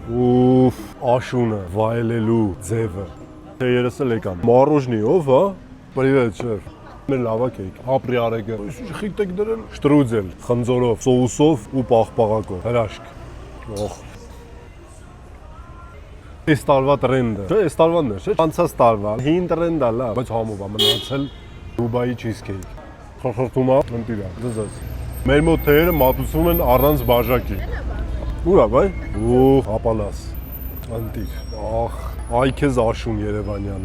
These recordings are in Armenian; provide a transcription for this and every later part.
Ուֆ, աշունը, վայելելու ձևը։ Երես էլ եկան։ Մառոժնիով, հա։ Պրիվետ, շեֆ։ Մեր լավակ էիք, ապրի արեգը։ Խիտ եք դրել, շտրուձել, խնձորով, սոուսով ու պաղպաղակով, հրաշք։ Օխ։ Այս տարվա տրենդը, չէ, այս տարվան է, չէ, անցած տարվա, հին տրենդ է լավ, բայց համով է մնացել Դուբայի չիզքեյք։ Խորխորտում է, ընտիրա, դզած։ Մեր մոտ թեյերը մատուցում են առանց բաժակի։ Ուր է, բայ։ Ուխ, ապալաս, ընտիր, ախ, այ քեզ աշուն Երևանյան։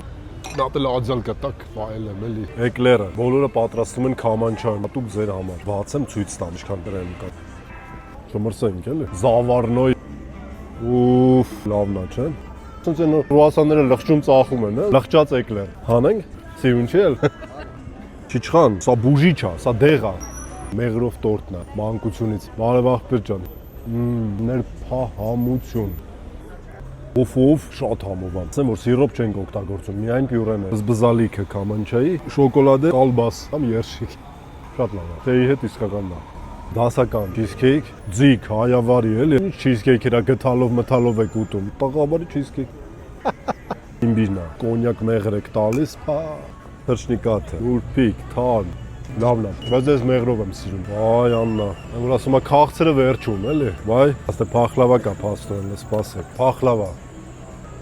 Նատել աջալ կտակ, վայել եմ էլի։ Էկլերը, բոլորը պատրաստում են քամանչան, դուք ձեր համար։ Բացեմ ցույց տամ, ինչքան տրեն կա։ Շմրսենք էլի։ Զավարնոյ։ Ուֆ, լավն է, չէ՞։ Ոնց են կրուասանները լղջում ծախում են, հա։ Լղջած էկլեր։ Հանենք։ Սիրուն չի էլ։ Չիչխան, սա բուժիչ է, սա դեղ է։ Մեղրով տորտն է, մանկությունից։ Բարև աղբեր ջան։ Ներփահամություն։ Օֆ, շատ համով է։ Ասեմ, որ սիրոպ չենք օգտագործում, միայն պյուրեն է։ Բզբզալիքը քամանչայի, շոկոլադե, կալբաս, կամ երշիկ։ Շատ լավ է։ Թեյի հետ իսկականն է։ Դասական չիզքեյք, ձիգ, հայավարի էլի։ Ինչ չիզքեյք իրա գթալով մթալով եք ուտում։ Տղաբարի չիզքեյք։ Իմբիրն է, կոնյակ մեղր եք տալիս, թրջնիկաթը, ուրփիկ, թան։ Լավն է, բայց ես մեղրով եմ սիրում։ Այ Աննա, որ ասում է քաղցրը վերջում, էլի։ Բայ, ասե փախլավա կա փաստորեն, սպասեք։ Փախլավա։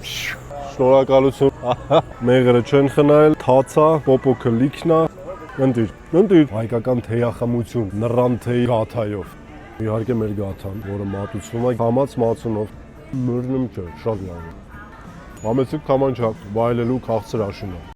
Շնորհակալություն։ Մեղրը չեն խնայել, թացա, պոպոկը լիքնա։ Ընտիր, հայկական թեյախմություն, նռան թեյ գաթայով։ Իհարկե մեր գաթան, որը մատուցվում է համած մածունով։ Մուրնում չէ, շատ լավ է։ Համեցիկ քամանչա, վայելելու քաղցր աշունը։